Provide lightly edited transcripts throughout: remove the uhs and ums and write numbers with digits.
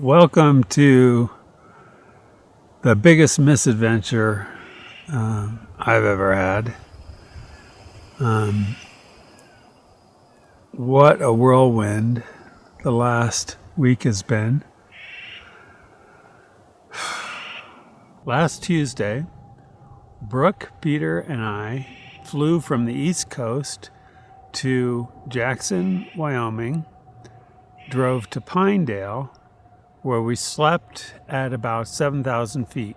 Welcome to the biggest misadventure I've ever had. What a whirlwind the last week has been. Last Tuesday, Brooke, Peter, and I flew from the East Coast to Jackson, Wyoming, drove to Pinedale, where we slept at about 7,000 feet.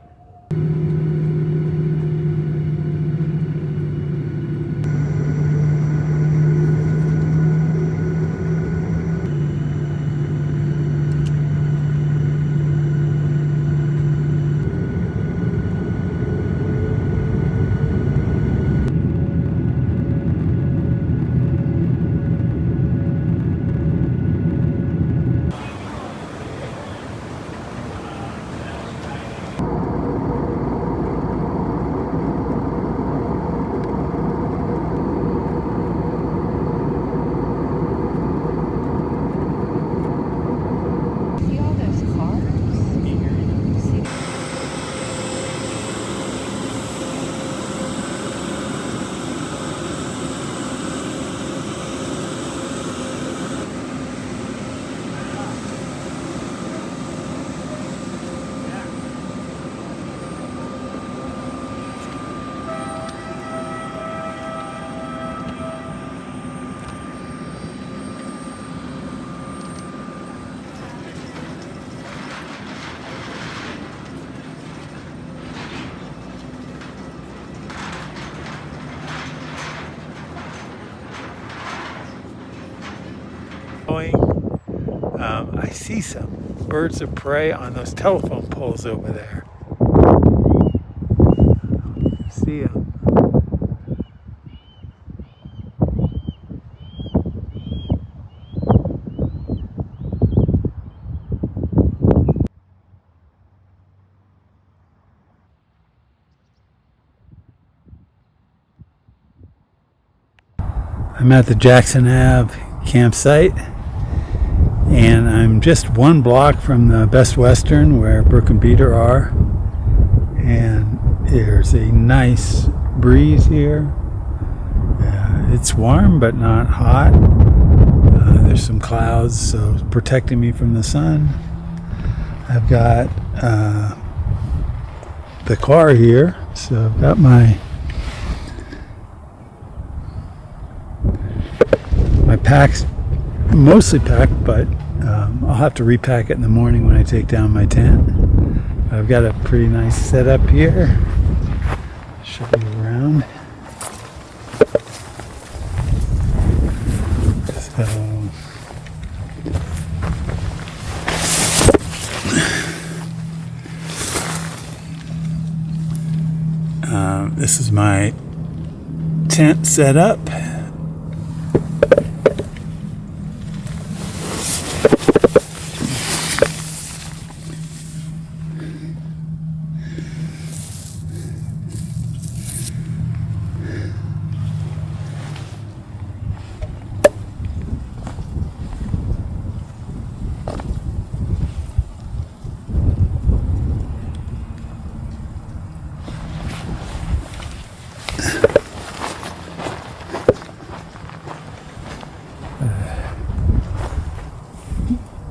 I see some birds of prey on those telephone poles over there. See them. I'm at the Jackson Ave campsite, and I'm just one block from the Best Western where Brooke and Peter are, and there's a nice breeze here. It's warm but not hot. There's some clouds, so it's protecting me from the sun. I've got the car here, so I've got my packs mostly packed, but I'll have to repack it in the morning when I take down my tent. I've got a pretty nice setup here. Show you around. This is my tent setup.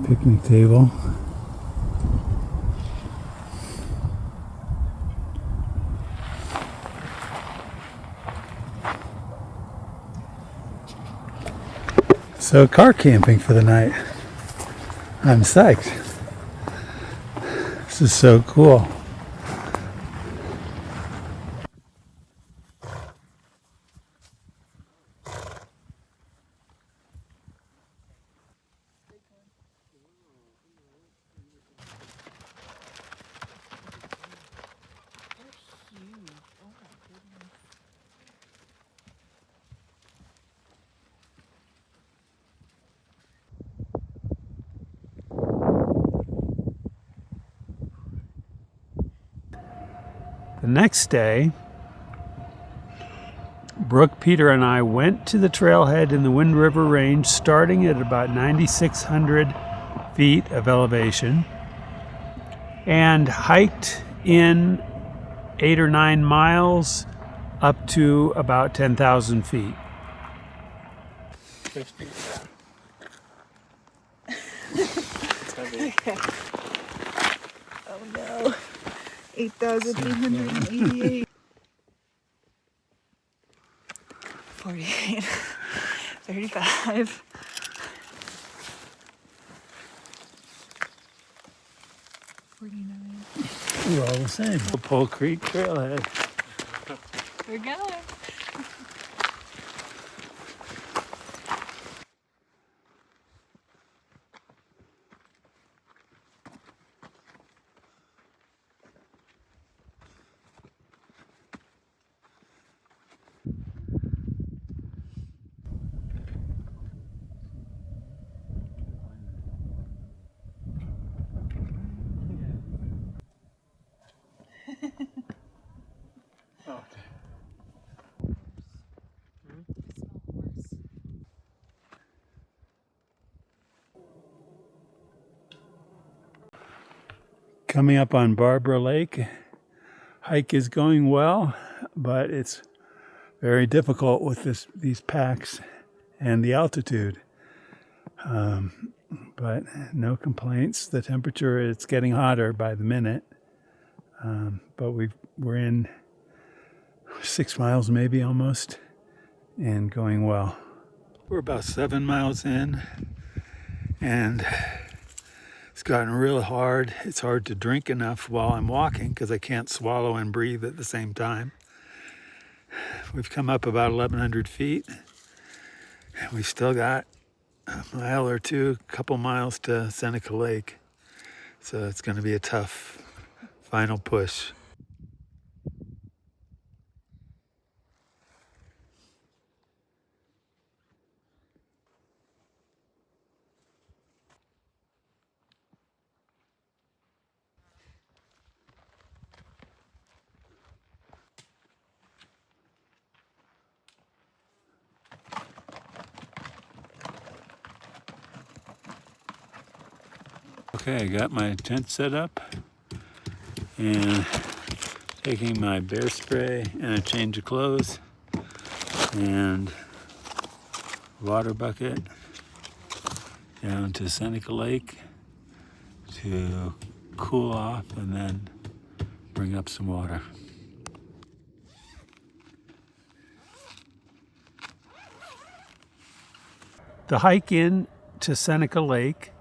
Picnic table. So car camping for the night. I'm psyched. This is so cool. The next day, Brooke, Peter, and I went to the trailhead in the Wind River Range, starting at about 9,600 feet of elevation. and hiked in 8 or 9 miles up to about 10,000 feet. Okay. Oh no. 8,888. 48. 35. 49. We're all the same. Pole Creek Trailhead. We're going. Coming up on Barbara Lake. Hike is going well, but it's very difficult with these packs and the altitude. But no complaints. The temperature, it's getting hotter by the minute. But we're in 6 miles maybe almost and going well. We're about 7 miles in and it's gotten real hard. It's hard to drink enough while I'm walking because I can't swallow and breathe at the same time. We've come up about 1,100 feet. And we've still got a mile or two, a couple miles to Seneca Lake. So it's going to be a tough final push. Okay, I got my tent set up and taking my bear spray and a change of clothes and water bucket down to Seneca Lake to cool off and then bring up some water. The hike in to Seneca Lake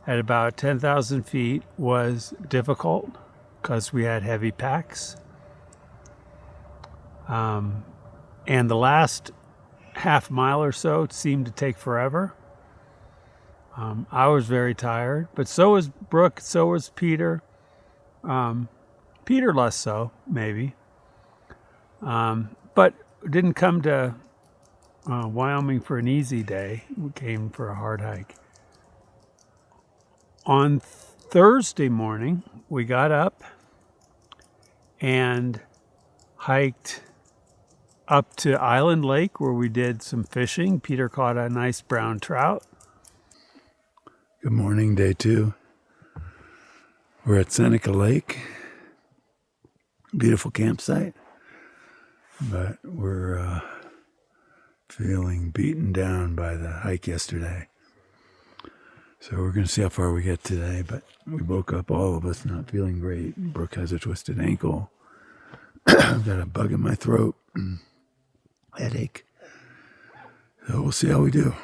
at about 10,000 feet was difficult because we had heavy packs. And the last half mile or so seemed to take forever. I was very tired, but so was Brooke, so was Peter. Peter less so, maybe. But didn't come to Wyoming for an easy day. We came for a hard hike. On Thursday morning, we got up and hiked up to Island Lake where we did some fishing. Peter caught a nice brown trout. Good morning, day 2. We're at Seneca Lake. Beautiful campsite, but we're feeling beaten down by the hike yesterday. So we're going to see how far we get today, but we woke up, all of us, not feeling great. Brooke has a twisted ankle. I've got a bug in my throat. Headache. So we'll see how we do.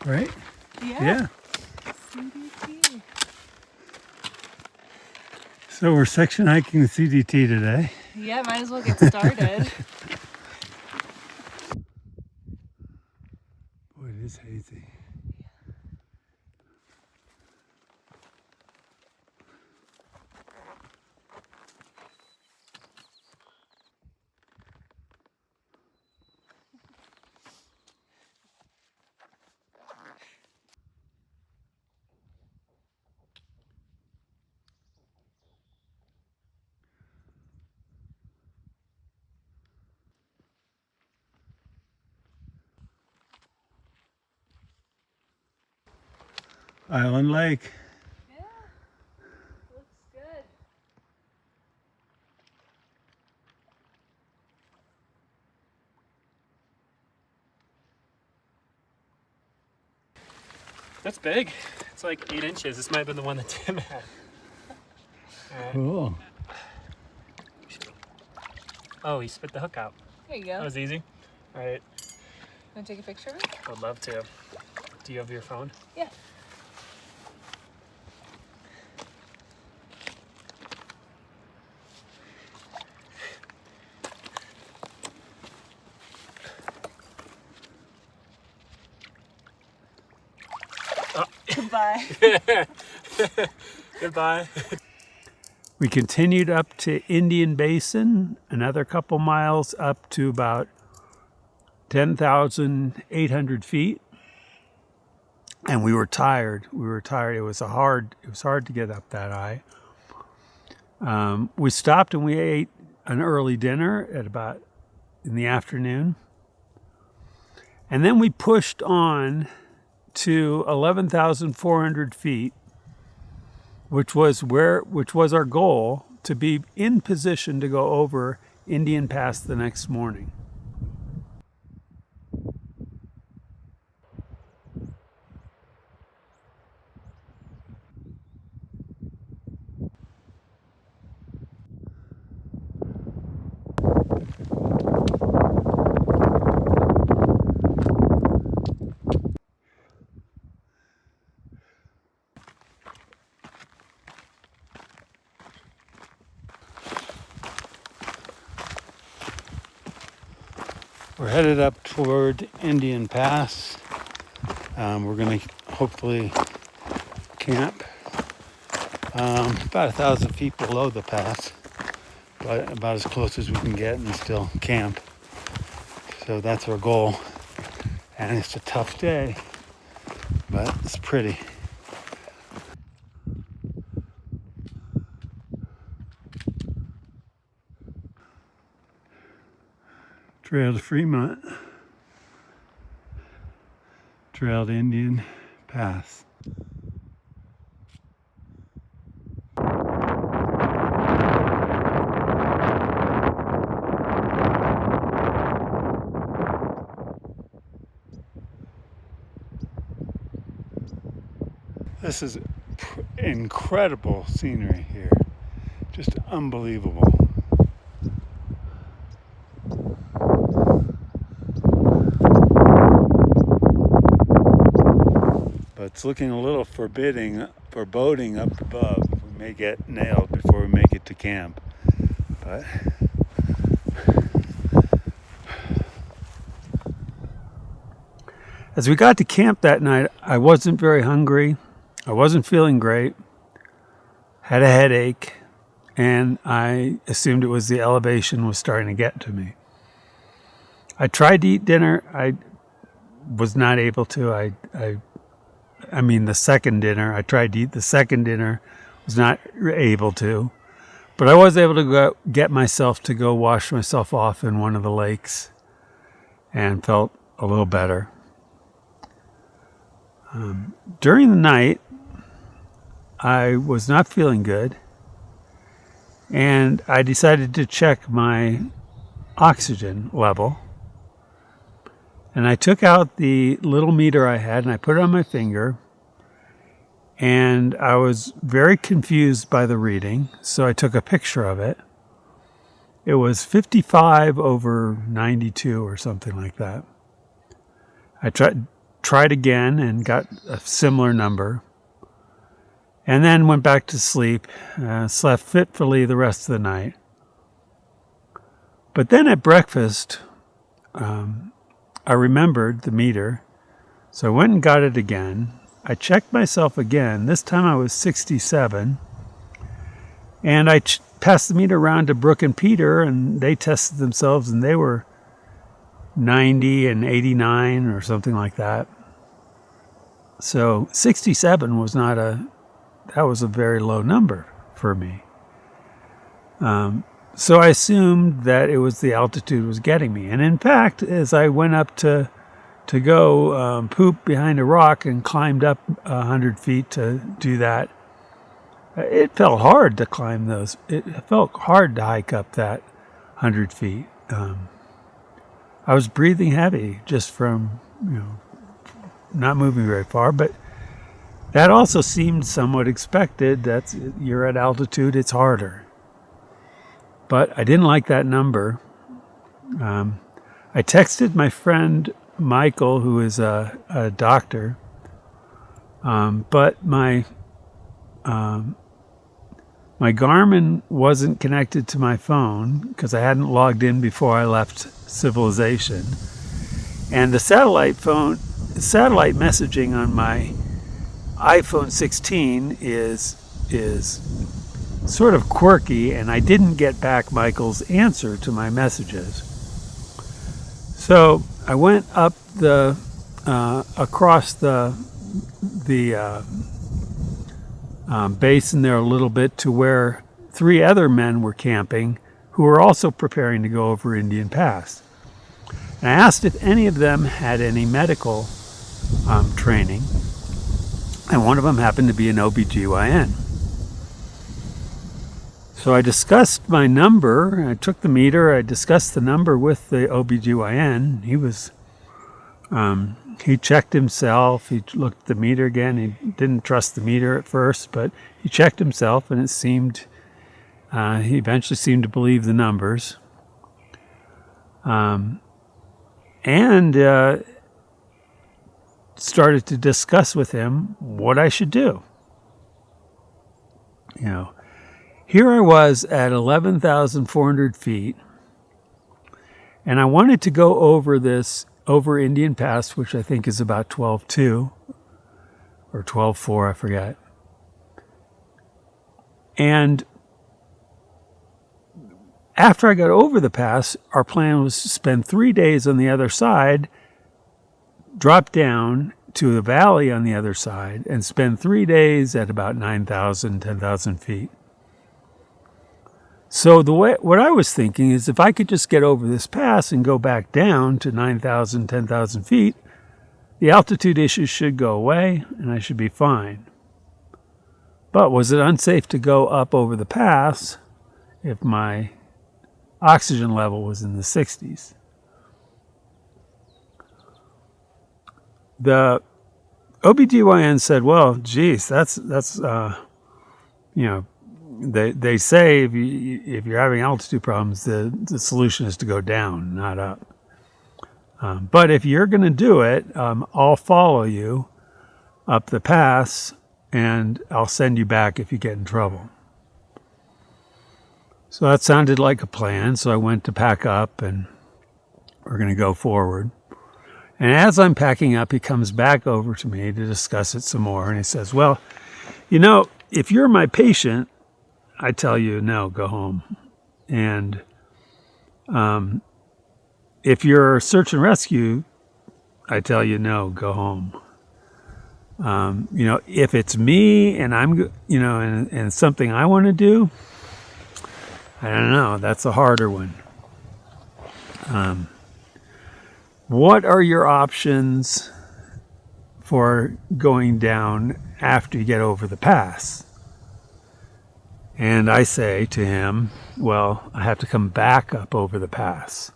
Right? Yeah. CDT. So we're section hiking the CDT today. Yeah, might as well get started. is hazy. Island Lake. Yeah, looks good. That's big. It's like 8 inches. This might have been the one that Tim had. Cool. Oh, he spit the hook out. There you That go. was easy. All right, Want to take a picture of it? I would love to. Do you have your phone? Yeah. Oh. Goodbye. Goodbye. We continued up to Indian Basin, another couple miles up to about 10,800 feet. And we were tired. It was hard to get up that high. We stopped and we ate an early dinner at about in the afternoon. And then we pushed on to 11,400 feet, which was our goal, to be in position to go over Indian Pass the next morning. We're headed up toward Indian Pass. We're going to hopefully camp about 1,000 feet below the pass, but about as close as we can get and still camp. So that's our goal. And it's a tough day, but it's pretty. Trail to Fremont. Trail to Indian Pass. This is incredible scenery here. Just unbelievable. But it's looking a little foreboding up above. We may get nailed before we make it to camp. But as we got to camp that night, I wasn't very hungry. I wasn't feeling great. Had a headache, and I assumed it was the elevation was starting to get to me. I tried to eat dinner. I was not able to. I mean, the second dinner. I tried to eat the second dinner. Was not able to. But I was able to go get myself to go wash myself off in one of the lakes and felt a little better. During the night, I was not feeling good, and I decided to check my oxygen level. And I took out the little meter I had and I put it on my finger, and I was very confused by the reading, so I took a picture of it. It was 55/92 or something like that. I tried again and got a similar number, and then went back to sleep, slept fitfully the rest of the night. But then at breakfast, I remembered the meter, So I went and got it again. I checked myself again. This time I was 67. And I passed the meter around to Brooke and Peter, and they tested themselves, and they were 90 and 89 or something like that. So 67 was that was a very low number for me. So I assumed that it was the altitude was getting me. And in fact, as I went up to go poop behind a rock and climbed up 100 feet to do that, it felt hard to climb those. It felt hard to hike up that 100 feet. I was breathing heavy just from, not moving very far, but that also seemed somewhat expected. You're at altitude, it's harder. But I didn't like that number. I texted my friend Michael, who is a doctor, but my Garmin wasn't connected to my phone because I hadn't logged in before I left civilization. And the satellite messaging on my iPhone 16 is sort of quirky, and I didn't get back Michael's answer to my messages. So I went up across the basin there a little bit to where 3 other men were camping who were also preparing to go over Indian Pass. And I asked if any of them had any medical training, and one of them happened to be an OBGYN. So I discussed my number, I took the meter, I discussed the number with the OBGYN. He checked himself, he looked at the meter again, he didn't trust the meter at first, but he checked himself, and he eventually seemed to believe the numbers. And started to discuss with him what I should do. Here I was at 11,400 feet, and I wanted to go over Indian Pass, which I think is about 12.2 or 12.4, I forget. And after I got over the pass, our plan was to spend 3 days on the other side, drop down to the valley on the other side, and spend 3 days at about 9,000, 10,000 feet. So what I was thinking is if I could just get over this pass and go back down to 9,000, 10,000 feet, the altitude issues should go away and I should be fine. But was it unsafe to go up over the pass if my oxygen level was in the 60s? The OBGYN said, well, geez, that's They say if you're having altitude problems, the solution is to go down, not up. But if you're going to do it, I'll follow you up the pass, and I'll send you back if you get in trouble. So that sounded like a plan. So I went to pack up, and we're going to go forward. And as I'm packing up, he comes back over to me to discuss it some more. And he says, well, if you're my patient, I tell you, no, go home. And if you're search and rescue, I tell you, no, go home. If it's me and I'm, and something I want to do, I don't know. That's a harder one. What are your options for going down after you get over the pass? And I say to him, well, I have to come back up over the pass.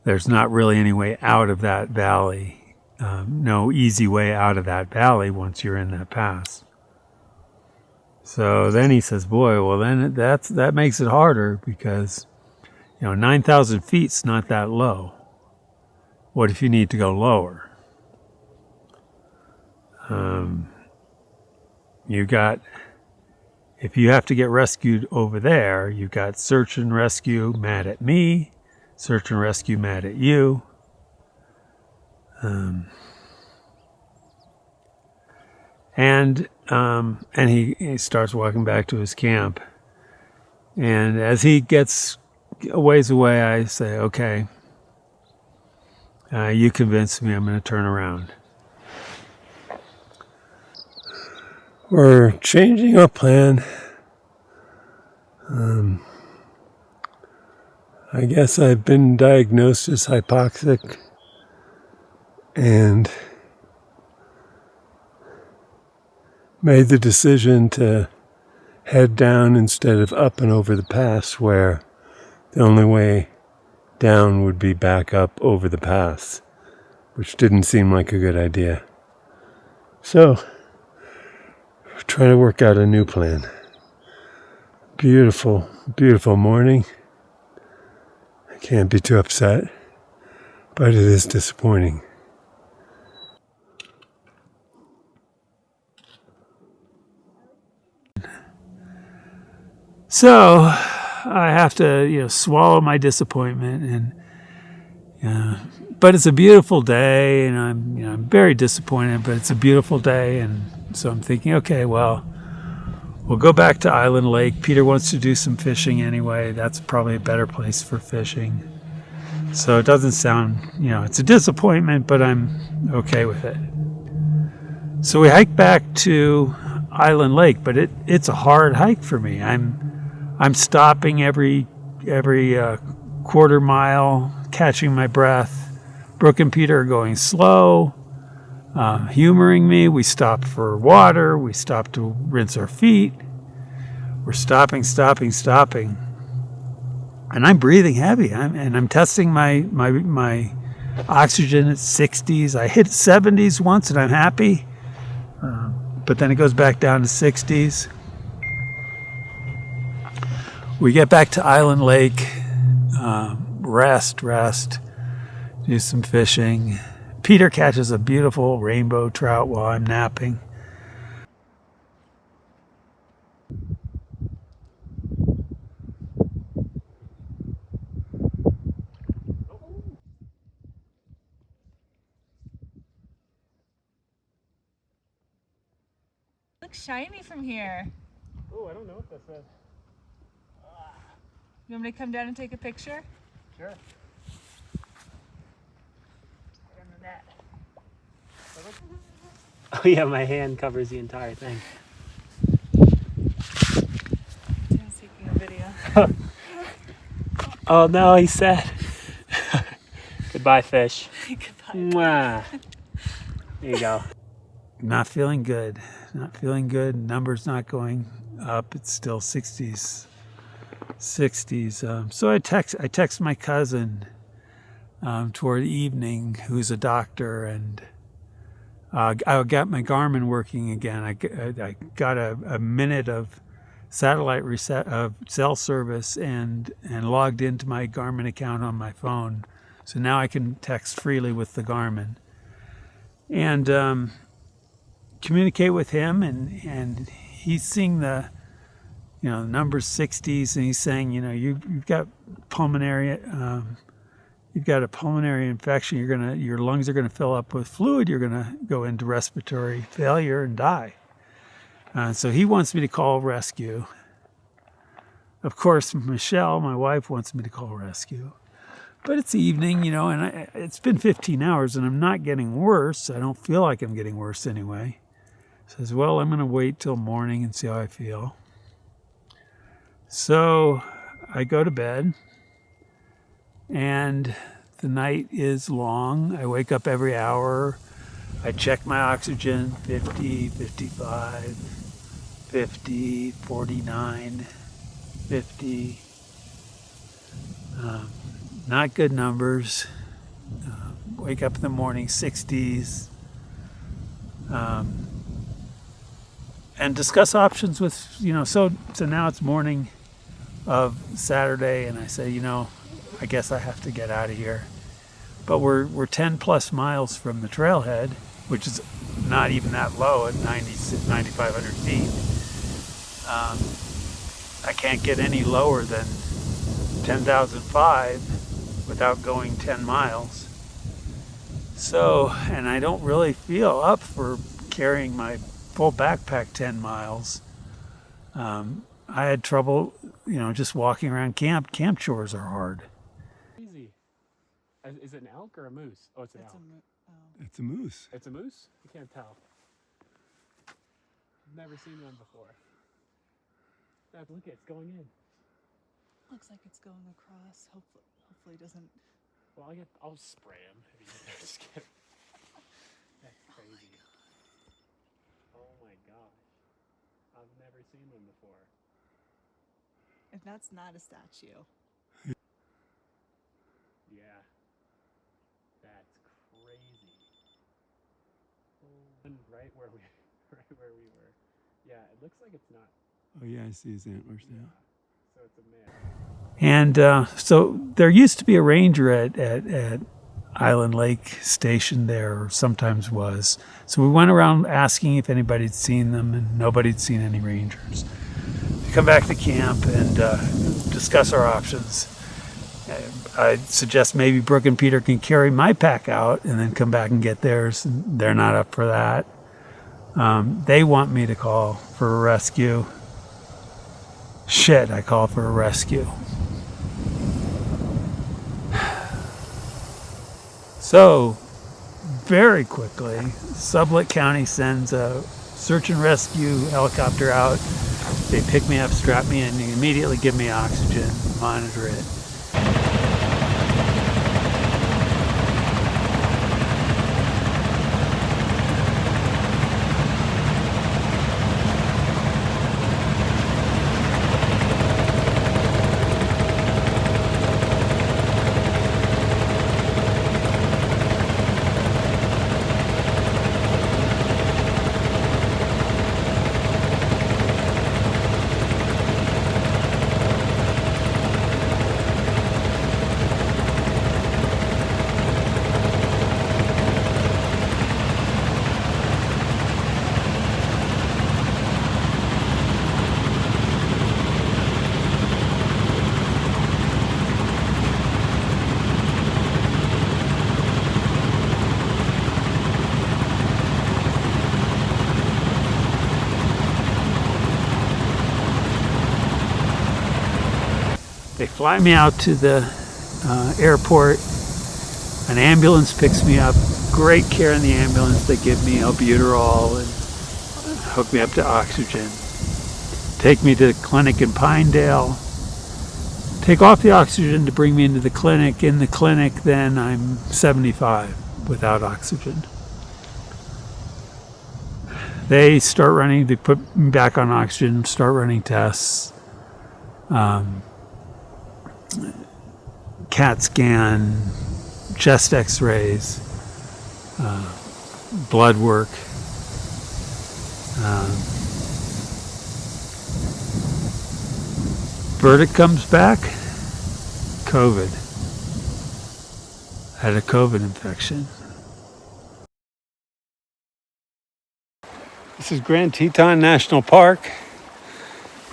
There's not really any way out of that valley. No easy way out of that valley once you're in that pass. So then he says, boy, well then that makes it harder because, 9,000 feet's not that low. What if you need to go lower? If you have to get rescued over there, you've got search and rescue mad at me, search and rescue mad at you. And he starts walking back to his camp. And as he gets a ways away, I say, okay, you convinced me, I'm going to turn around. We're changing our plan. I guess I've been diagnosed as hypoxic and made the decision to head down instead of up and over the pass, where the only way down would be back up over the pass, which didn't seem like a good idea. So, we're trying to work out a new plan. Beautiful, beautiful morning. I can't be too upset, but it is disappointing. So I have to, swallow my disappointment, but it's a beautiful day, and I'm very disappointed. But it's a beautiful day, and so I'm thinking, okay, well, we'll go back to Island Lake. Peter wants to do some fishing anyway. That's probably a better place for fishing. So it doesn't sound, it's a disappointment, but I'm okay with it. So we hike back to Island Lake, but it's a hard hike for me. I'm stopping every quarter mile, catching my breath. Brooke and Peter are going slow, humoring me. We stop for water. We stop to rinse our feet. We're stopping. And I'm breathing heavy. I'm testing my oxygen at 60s. I hit 70s once, and I'm happy. But then it goes back down to 60s. We get back to Island Lake, rest, do some fishing. Peter catches a beautiful rainbow trout while I'm napping. Looks shiny from here. Oh, I don't know what that says. You want me to come down and take a picture? Sure. Oh yeah, my hand covers the entire thing. Tim's taking a video. Oh no, he said. Goodbye, fish. Goodbye. Mwah. There you go. Not feeling good. Numbers not going up. It's still 60s. So I text my cousin toward evening, who's a doctor, and I got my Garmin working again. I got a minute of satellite cell service and logged into my Garmin account on my phone. So now I can text freely with the Garmin and communicate with him, and he's seeing the numbers 60s, and he's saying, you've got pulmonary, you've got a pulmonary infection. Your lungs are gonna fill up with fluid. You're gonna go into respiratory failure and die. So he wants me to call rescue. Of course, Michelle, my wife, wants me to call rescue. But it's evening, and it's been 15 hours, and I'm not getting worse. I don't feel like I'm getting worse anyway. Says, well, I'm gonna wait till morning and see how I feel. So I go to bed, and the night is long. I wake up every hour. I check my oxygen, 50, 55, 50, 49, 50. Not good numbers. Wake up in the morning, 60s. And discuss options with, so now it's morning of Saturday, and I say, I guess I have to get out of here. But we're 10 plus miles from the trailhead, which is not even that low at 9,500 feet. I can't get any lower than 10,005 without going 10 miles. So, and I don't really feel up for carrying my full backpack 10 miles. I had trouble, just walking around camp. Camp chores are hard. Easy. Is it an elk or a moose? Oh, it's an elk. It's a moose. It's a moose? You can't tell. I've never seen one before. Dad, look, it's going in. Looks like it's going across. Hopefully it doesn't. Well, I'll spray him. Just kidding. That's crazy. Oh my gosh. I've never seen one before. If that's not a statue. Yeah. That's crazy. Right where we were. Yeah, it looks like it's not. Oh yeah, I see his antlers now. So it's a male. And so there used to be a ranger at Island Lake stationed there, or sometimes was. So we went around asking if anybody'd seen them, and nobody'd seen any rangers. We come back to camp and discuss our options. I suggest maybe Brooke and Peter can carry my pack out and then come back and get theirs. They're not up for that. They want me to call for a rescue. Shit, I call for a rescue. So, very quickly, Sublette County sends a search and rescue helicopter out. They pick me up, strap me in, and immediately give me oxygen, monitor it. They fly me out to the airport. An ambulance picks me up. Great care in the ambulance. They give me albuterol and hook me up to oxygen. Take me to the clinic in Pinedale. Take off the oxygen to bring me into the clinic. In the clinic, then I'm 75 without oxygen. They start running, they put me back on oxygen, start running tests. CAT scan, chest x-rays, blood work. Verdict comes back, COVID. I had a COVID infection. This is Grand Teton National Park,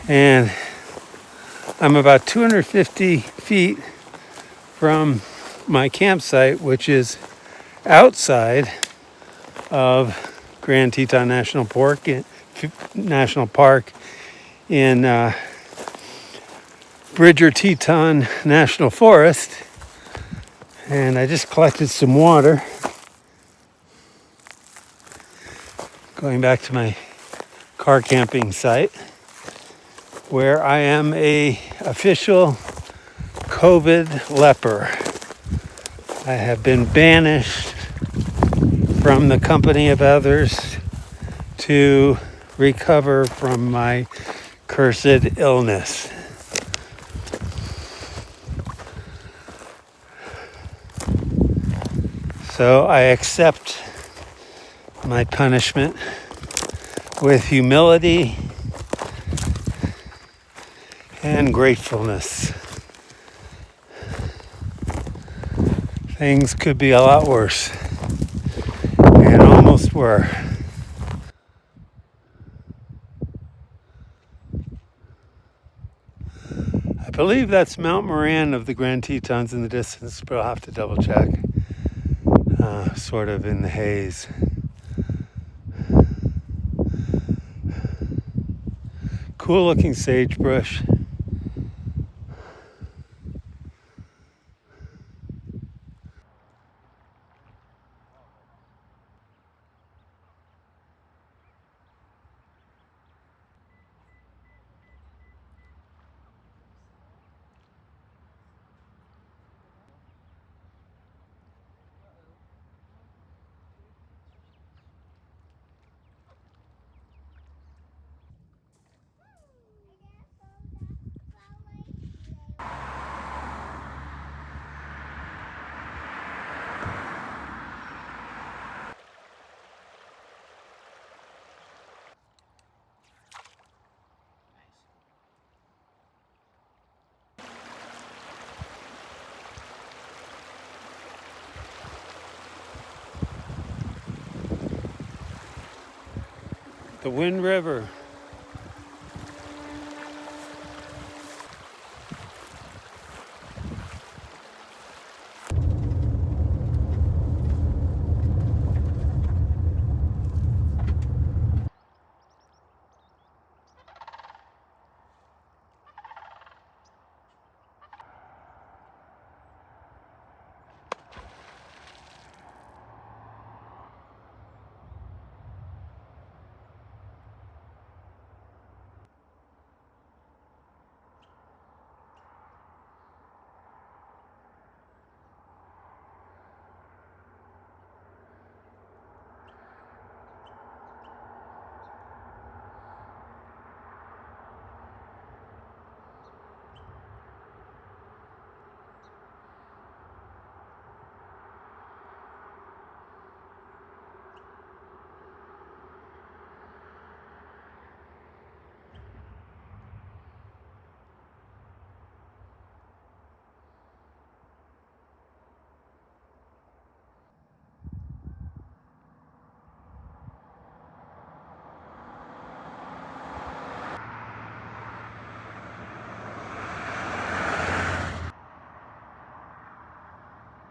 and I'm about 250 feet from my campsite, which is outside of Grand Teton National Park in Bridger Teton National Forest. And I just collected some water. Going back to my car camping site, where I am a official COVID leper. I have been banished from the company of others to recover from my cursed illness. So I accept my punishment with humility and gratefulness. Things could be a lot worse, and almost were. I believe that's Mount Moran of the Grand Tetons in the distance, but I'll have to double check. Sort of in the haze. Cool looking sagebrush. The Wind River.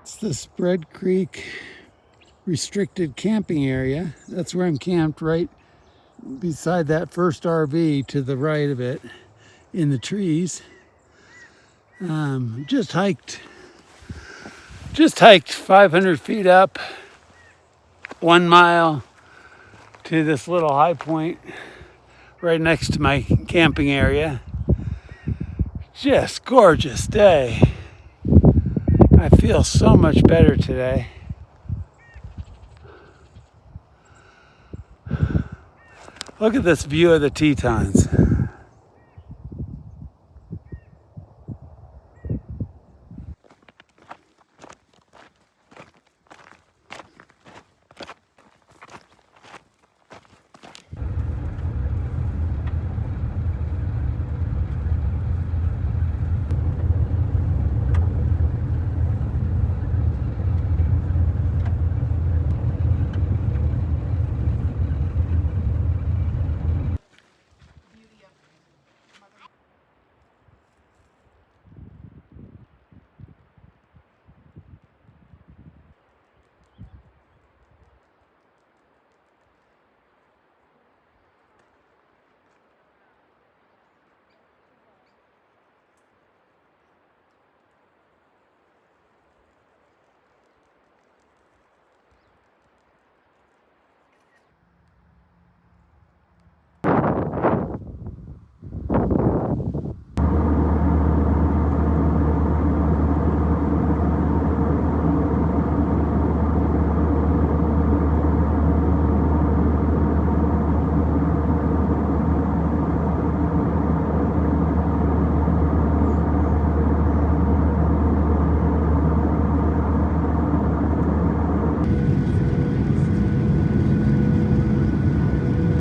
It's the Spread Creek restricted camping area. That's where I'm camped, right beside that first RV to the right of it in the trees. Just hiked 500 feet up, 1 mile to this little high point right next to my camping area. Just gorgeous day. I feel so much better today. Look at this view of the Tetons.